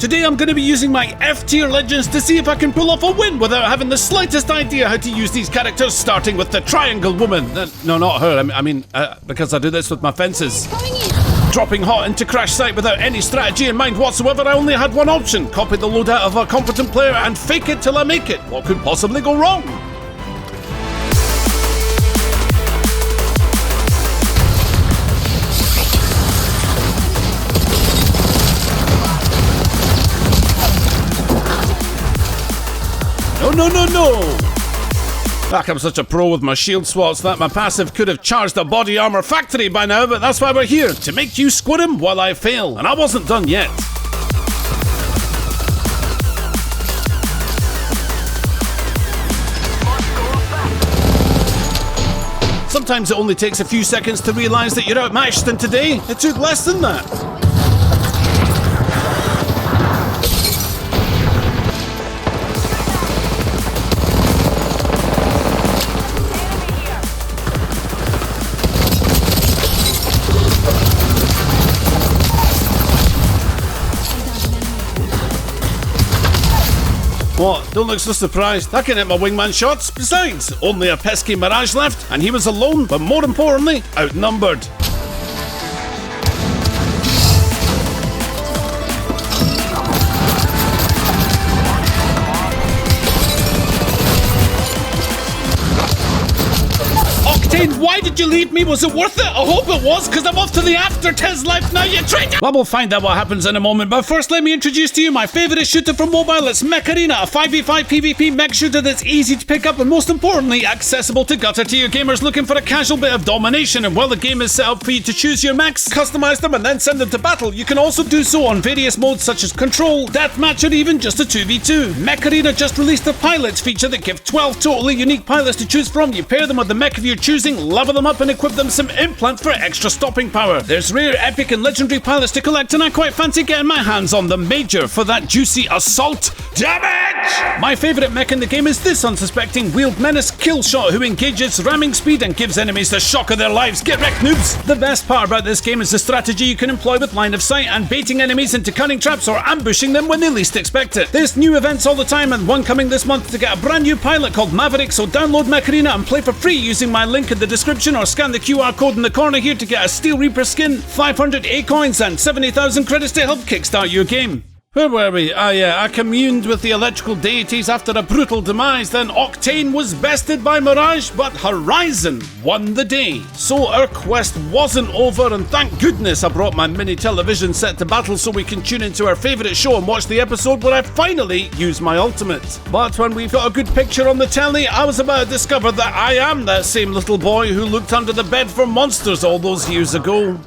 Today I'm going to be using my F-tier legends to see if I can pull off a win without having the slightest idea how to use these characters, starting with the Triangle Woman. No, not her, because I do this with my fences. Dropping hot into crash site without any strategy in mind whatsoever, I only had one option: copy the loadout of a competent player and fake it till I make it. What could possibly go wrong? No! Like I'm such a pro with my shield swats that my passive could have charged a body armor factory by now, but that's why we're here, to make you squirm while I fail. And I wasn't done yet. Sometimes it only takes a few seconds to realise that you're outmatched, and today it took less than that. What? Don't look so surprised. I can hit my wingman shots. Besides, only a pesky Mirage left, and he was alone, but more importantly, outnumbered. Why did you leave me? Was it worth it? I hope it was, because I'm off to the after Tez life now, you traitor! Well, we'll find out what happens in a moment, but first let me introduce to you my favourite shooter from mobile. It's Mech Arena, a 5v5 PvP mech shooter that's easy to pick up and most importantly, accessible to gutter tier gamers looking for a casual bit of domination. And while the game is set up for you to choose your mechs, customise them and then send them to battle, you can also do so on various modes such as Control, Deathmatch or even just a 2v2. Mech Arena just released a pilots feature that gives 12 totally unique pilots to choose from. You pair them with the mech of your choosing, level them up and equip them some implants for extra stopping power. There's rare, epic and legendary pilots to collect, and I quite fancy getting my hands on the Major for that juicy assault damage! My favourite mech in the game is this unsuspecting wheeled menace Killshot, who engages ramming speed and gives enemies the shock of their lives. Get wrecked, noobs! The best part about this game is the strategy you can employ with line of sight and baiting enemies into cunning traps or ambushing them when they least expect it. There's new events all the time, and one coming this month to get a brand new pilot called Maverick, so download Mech Arena and play for free using my link in the description, or scan the QR code in the corner here to get a Steel Reaper skin, 500 A-coins and 70,000 credits to help kickstart your game. Where were we? I communed with the electrical deities after a brutal demise, then Octane was bested by Mirage, but Horizon won the day. So our quest wasn't over, and thank goodness I brought my mini television set to battle so we can tune into our favourite show and watch the episode where I finally use my ultimate. But when we've got a good picture on the telly, I was about to discover that I am that same little boy who looked under the bed for monsters all those years ago.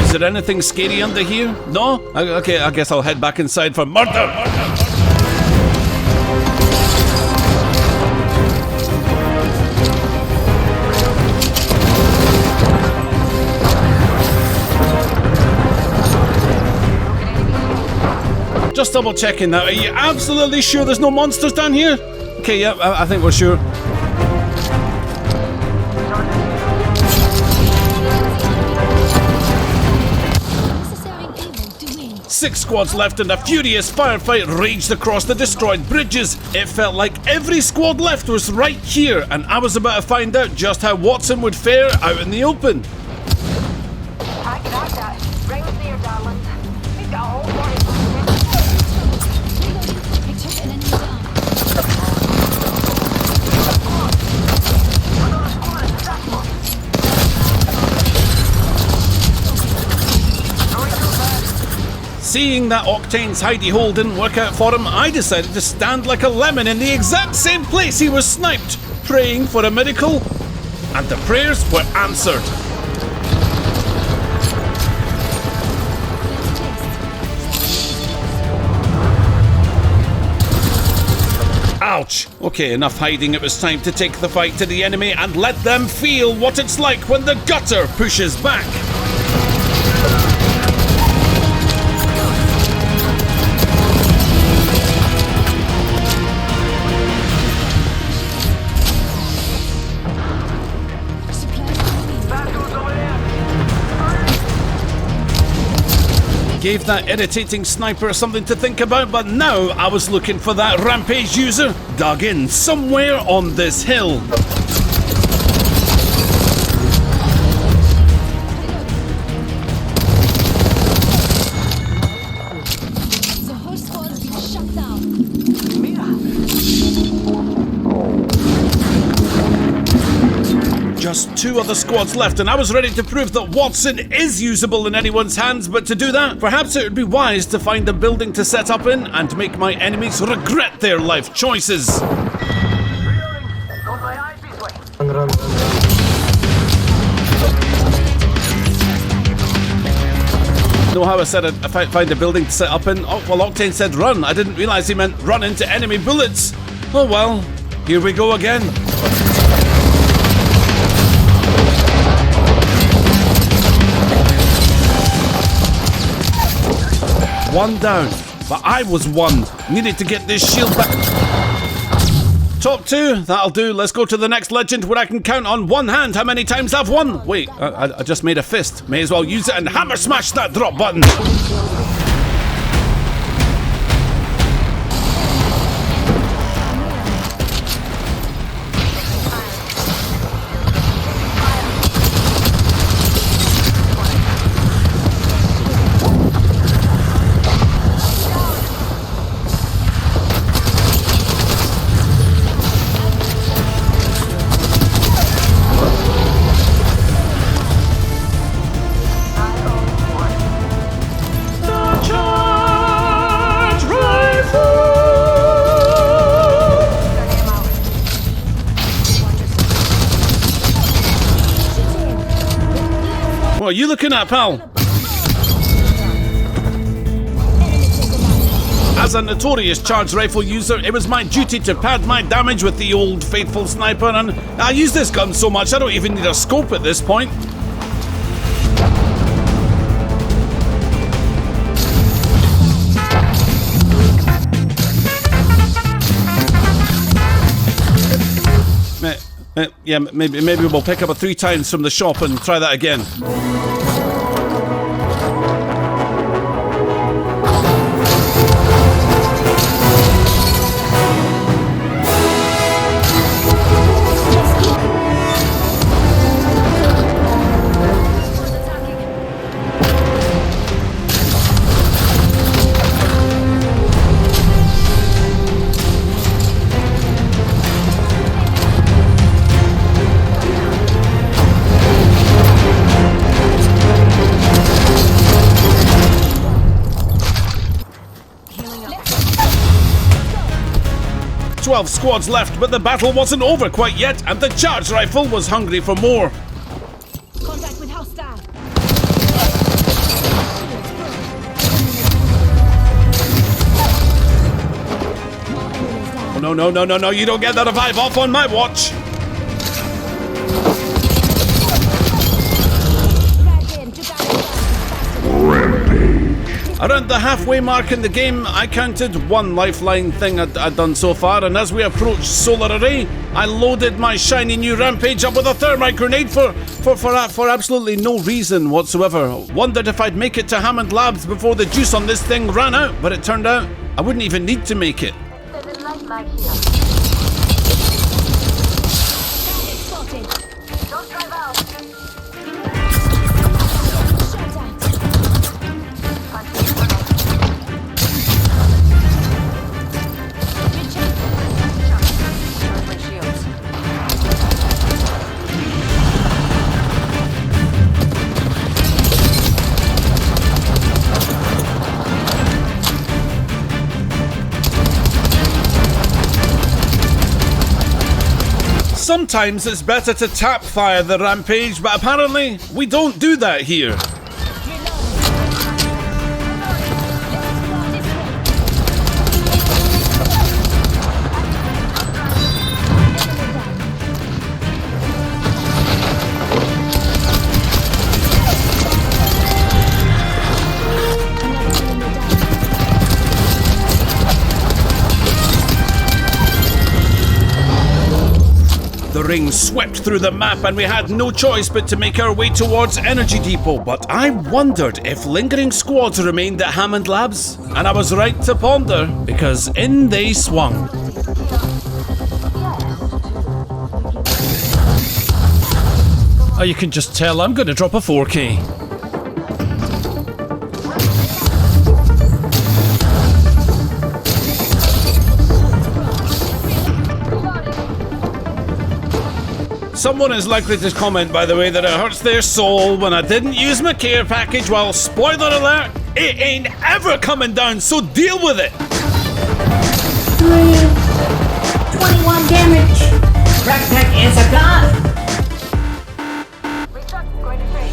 Is there anything scary under here? No? Okay, I guess I'll head back inside for murder! Just double checking now. Are you absolutely sure there's no monsters down here? Okay, yeah, I think we're sure. 6 squads left and a furious firefight raged across the destroyed bridges. It felt like every squad left was right here, and I was about to find out just how Wattson would fare out in the open. Seeing that Octane's hidey hole didn't work out for him, I decided to stand like a lemon in the exact same place he was sniped, praying for a miracle, and the prayers were answered. Ouch! Okay, enough hiding. It was time to take the fight to the enemy and let them feel what it's like when the gutter pushes back. Gave that irritating sniper something to think about, but now I was looking for that rampage user dug in somewhere on this hill. The whole squad has been shut down. Just 2 other squads left, and I was ready to prove that Wattson is usable in anyone's hands, but to do that, perhaps it would be wise to find a building to set up in and make my enemies regret their life choices. Know how I said I'd find a building to set up in? Oh, well, Octane said run. I didn't realize he meant run into enemy bullets. Oh well, here we go again. One down, but I was one. Needed to get this shield back. Top 2, that'll do. Let's go to the next legend where I can count on one hand how many times I've won. Wait, I just made a fist. May as well use it and hammer smash that drop button. What are you looking at, pal? As a notorious charged rifle user, it was my duty to pad my damage with the old faithful sniper, and I use this gun so much I don't even need a scope at this point. Yeah, maybe we'll pick up a 3 times from the shop and try that again. 12 squads left, but the battle wasn't over quite yet, and the charge rifle was hungry for more. Contact with hostile. Oh, no, you don't get that revive off on my watch. Around the halfway mark in the game, I counted 1 lifeline thing I'd done so far, and as we approached Solar Array, I loaded my shiny new Rampage up with a thermite grenade for absolutely no reason whatsoever. Wondered if I'd make it to Hammond Labs before the juice on this thing ran out, but it turned out I wouldn't even need to make it. There's a lifeline here. Target spotted. Don't drive out. Shut out. Sometimes it's better to tap fire the Rampage, but apparently we don't do that here. ring swept through the map and we had no choice but to make our way towards Energy Depot. But I wondered if lingering squads remained at Hammond Labs. And I was right to ponder, because in they swung. Oh, you can just tell I'm going to drop a 4K. Someone is likely to comment, by the way, that it hurts their soul when I didn't use my care package. Well, spoiler alert, it ain't ever coming down, so deal with it. 21 damage. Backpack is a god. Restock going to trade.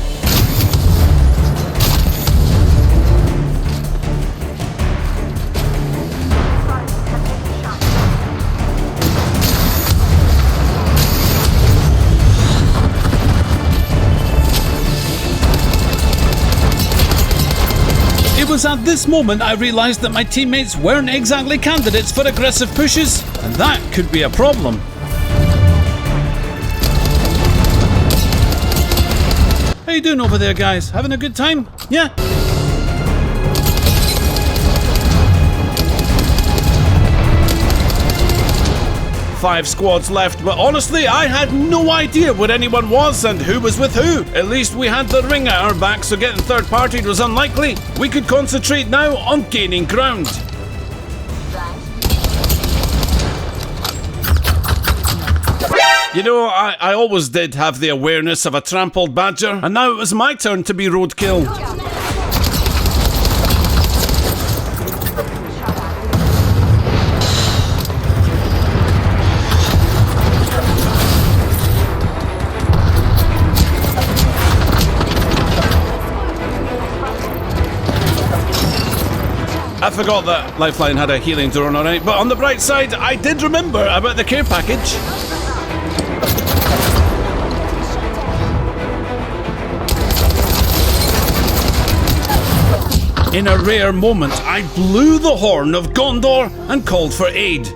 It was at this moment I realised that my teammates weren't exactly candidates for aggressive pushes, and that could be a problem. How you doing over there, guys? Having a good time? Yeah? 5 squads left, but honestly, I had no idea where anyone was and who was with who. At least we had the ring at our back, so getting third-partied was unlikely. We could concentrate now on gaining ground. You know, I always did have the awareness of a trampled badger, and now it was my turn to be roadkill. I forgot that Lifeline had a healing drone, alright, but on the bright side, I did remember about the care package. In a rare moment, I blew the horn of Gondor and called for aid.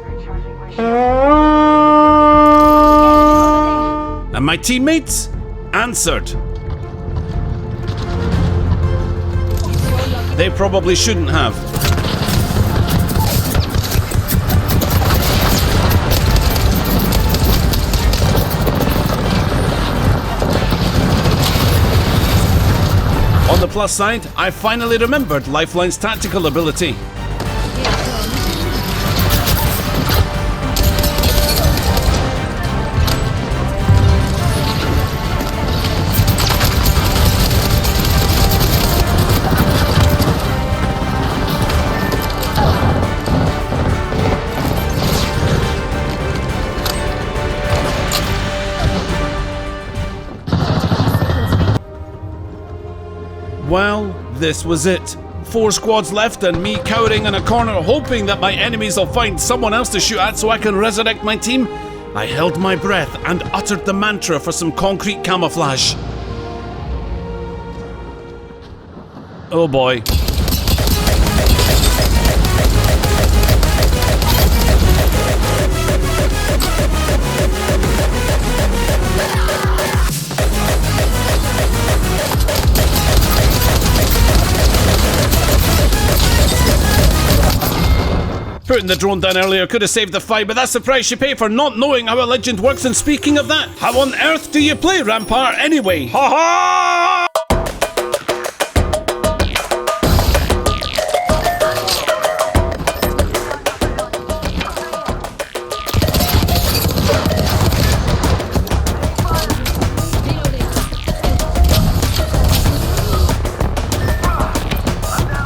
And my teammates answered. They probably shouldn't have. On the plus side, I finally remembered Lifeline's tactical ability. Well, this was it. 4 squads left and me cowering in a corner hoping that my enemies will find someone else to shoot at so I can resurrect my team. I held my breath and uttered the mantra for some concrete camouflage. Oh boy. Putting the drone down earlier could have saved the fight, but that's the price you pay for not knowing how a legend works. And speaking of that, how on earth do you play Rampart anyway? Ha ha!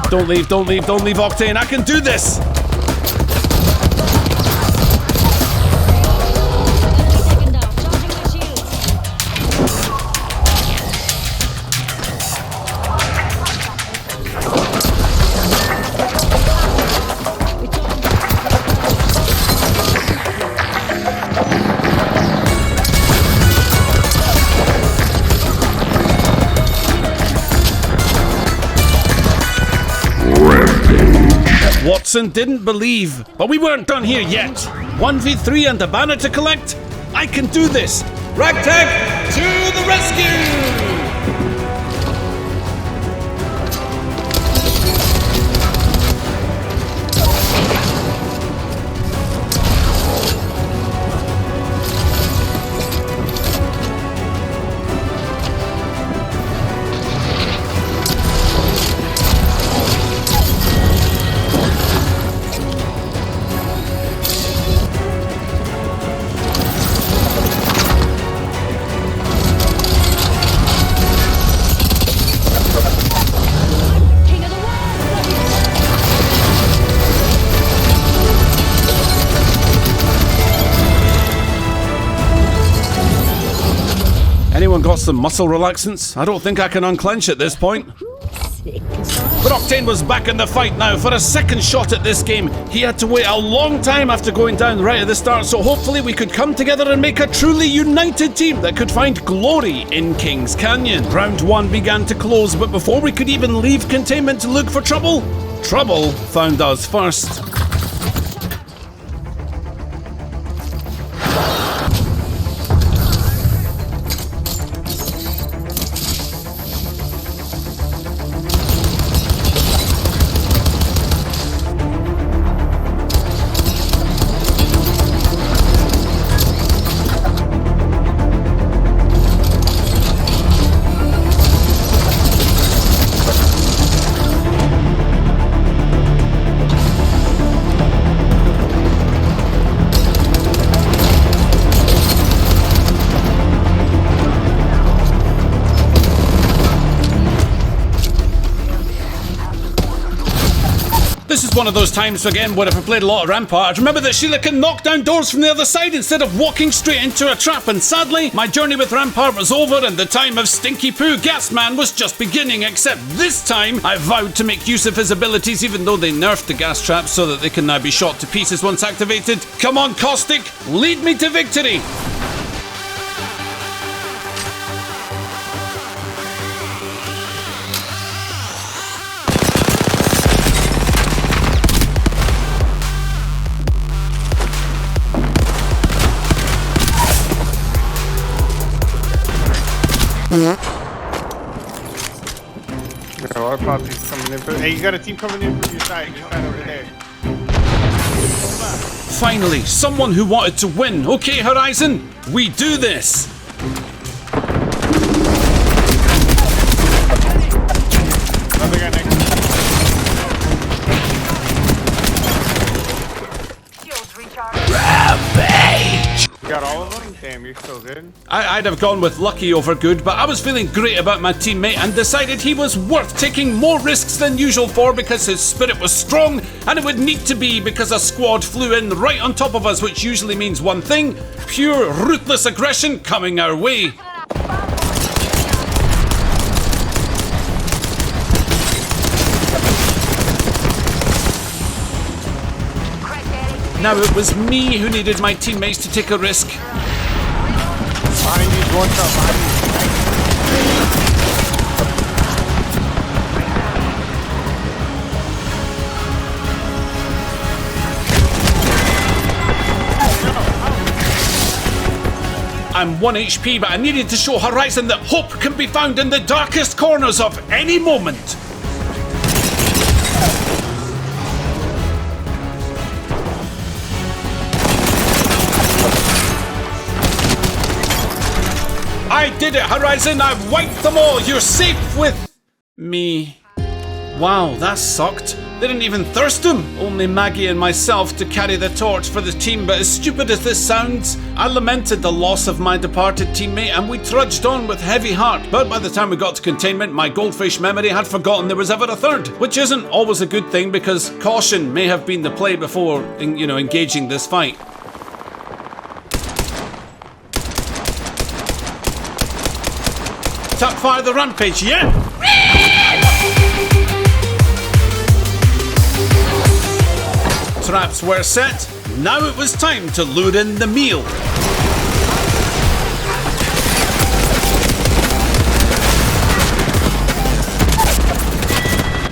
Don't leave, Octane. I can do this! Wattson didn't believe, but we weren't done here yet. 1v3 and a banner to collect? I can do this. Ragtag to the rescue! Anyone got some muscle relaxants? I don't think I can unclench at this point. But Octane was back in the fight now for a second shot at this game. He had to wait a long time after going down right at the start, so hopefully we could come together and make a truly united team that could find glory in King's Canyon. Round 1 began to close, but before we could even leave containment to look for trouble, trouble found us first. This is one of those times, again, where if I played a lot of Rampart, I'd remember that Sheila can knock down doors from the other side instead of walking straight into a trap, and sadly, my journey with Rampart was over and the time of Stinky Poo Gasman was just beginning, except this time, I vowed to make use of his abilities even though they nerfed the gas traps so that they can now be shot to pieces once activated. Come on, Caustic, lead me to victory! Yeah, our poppy's coming in. Hey, you got a team coming in from your side over there. Finally, someone who wanted to win. Okay, Horizon, we do this. Another guy next. Rampage! You got all of them? Damn, you're so good. I'd have gone with lucky over good, but I was feeling great about my teammate and decided he was worth taking more risks than usual for because his spirit was strong, and it would need to be because a squad flew in right on top of us, which usually means one thing: pure ruthless aggression coming our way. Now it was me who needed my teammates to take a risk. Behind you, one shot behind I'm 1 HP, but I needed to show Horizon that hope can be found in the darkest corners of any moment. I did it, Horizon! I've wiped them all! You're safe with me. Wow, that sucked. They didn't even thirst him! Only Maggie and myself to carry the torch for the team, but as stupid as this sounds, I lamented the loss of my departed teammate and we trudged on with heavy heart. But by the time we got to containment, my goldfish memory had forgotten there was ever a third, which isn't always a good thing because caution may have been the play before, engaging this fight. Tap fire the rampage, yeah? Traps were set. Now it was time to lure in the meal.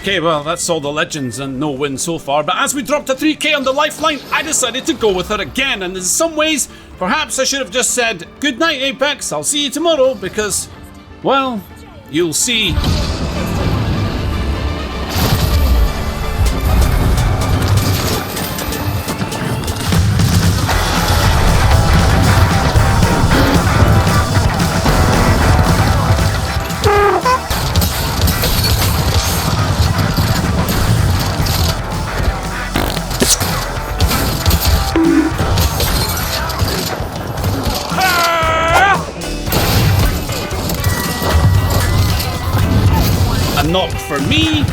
Okay, well, that's all the legends and no win so far, but as we dropped a 3k on the Lifeline, I decided to go with her again, and in some ways, Perhaps I should have just said, good night, Apex, I'll see you tomorrow, because, well, you'll see. A knock for me,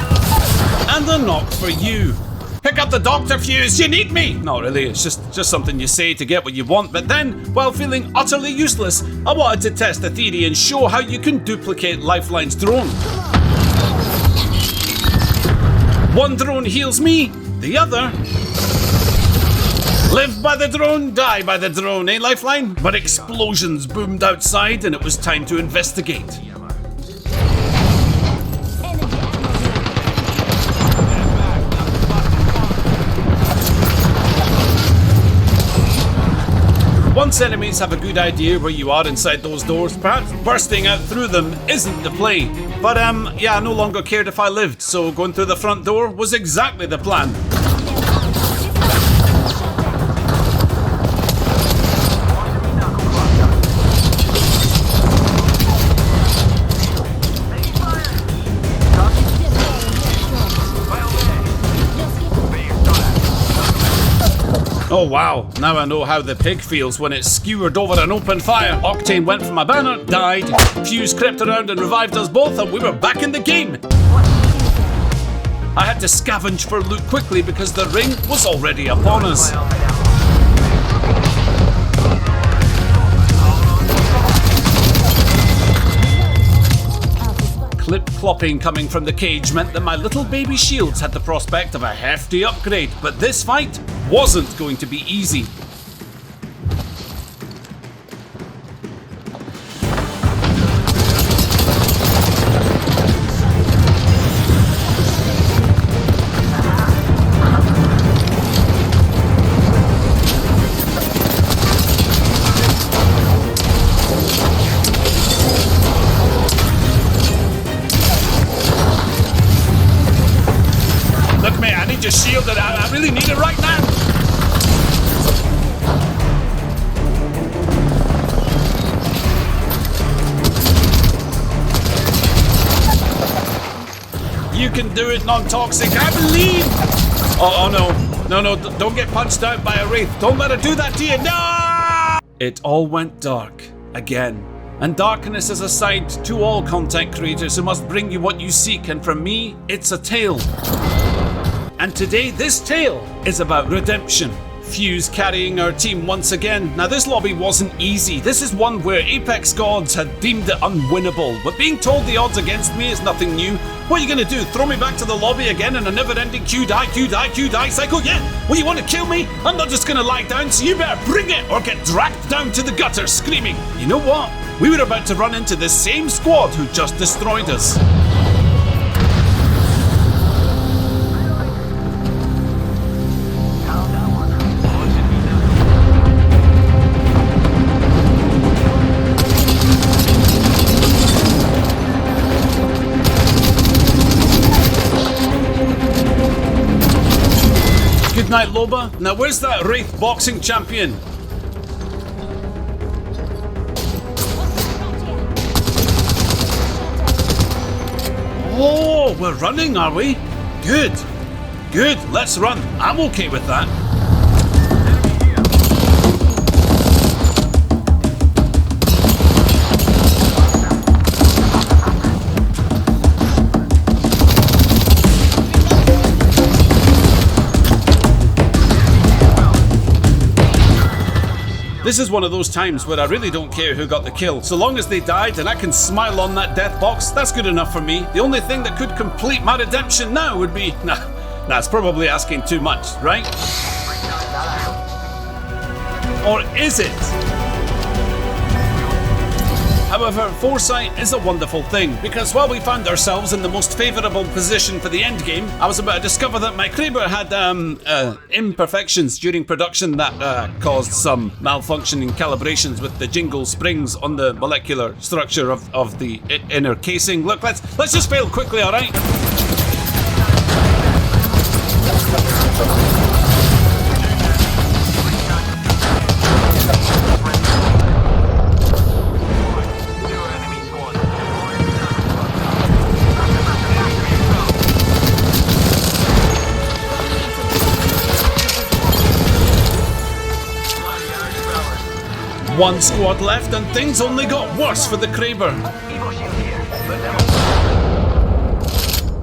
and a knock for you. Pick up the doctor, Fuse, you need me! Not really, it's just something you say to get what you want, but then, while feeling utterly useless, I wanted to test the theory and show how you can duplicate Lifeline's drone. One drone heals me, the other... Live by the drone, die by the drone, eh, Lifeline? But explosions boomed outside and it was time to investigate. Once enemies have a good idea where you are inside those doors, perhaps bursting out through them isn't the play. But yeah, I no longer cared if I lived, so going through the front door was exactly the plan. Oh wow, now I know how the pig feels when it's skewered over an open fire. Octane went for my banner, died, Fuse crept around and revived us both, and we were back in the game. I had to scavenge for loot quickly because the ring was already upon us. Clip-clopping coming from the cage meant that my little baby shields had the prospect of a hefty upgrade, but this fight wasn't going to be easy. Look, mate, I need your shield, and I really need it right now. You can do it, non-toxic, I believe! Oh no, don't get punched out by a wraith. Don't let her do that to you, no! It all went dark, again. And darkness is a side to all content creators who must bring you what you seek, and for me, it's a tale. And today, this tale is about redemption. Fuse carrying our team once again. Now this lobby wasn't easy. This is one where Apex gods had deemed it unwinnable, but being told the odds against me is nothing new. What are you gonna do, throw me back to the lobby again in a never-ending Q die cycle? Yeah, well, you want to kill me? I'm not just gonna lie down, so you better bring it or get dragged down to the gutter screaming. You know what? We were about to run into the same squad who just destroyed us. Good night, Loba. Now where's that Wraith boxing champion? Oh, we're running, are we? Good. Good, let's run. I'm okay with that. This is one of those times where I really don't care who got the kill. So long as they died and I can smile on that death box, that's good enough for me. The only thing that could complete my redemption now would be... Nah, it's probably asking too much, right? Or is it? However, foresight is a wonderful thing, because while we found ourselves in the most favourable position for the endgame, I was about to discover that my Kraber had imperfections during production that caused some malfunctioning calibrations with the jingle springs on the molecular structure of the inner casing. Look, let's just fail quickly, alright? One squad left and things only got worse for the Kraber.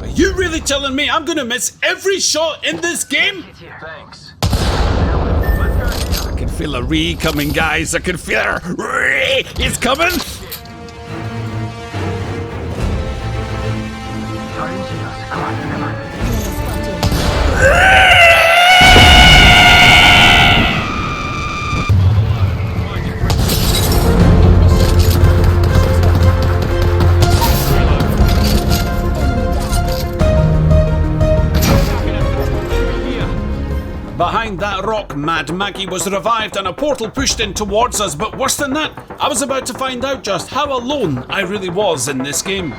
Are you really telling me I'm gonna miss every shot in this game? Thanks. I can feel a re coming, guys. I can feel a re. It's coming. Behind that rock, Mad Maggie was revived and a portal pushed in towards us, but worse than that, I was about to find out just how alone I really was in this game.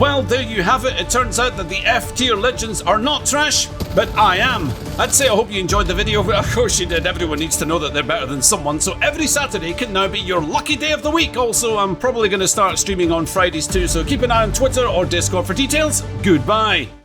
Well, there you have it. It turns out that the F-tier legends are not trash, but I am. I'd say I hope you enjoyed the video. Of course you did. Everyone needs to know that they're better than someone, so every Saturday can now be your lucky day of the week. Also, I'm probably going to start streaming on Fridays too, so keep an eye on Twitter or Discord for details. Goodbye.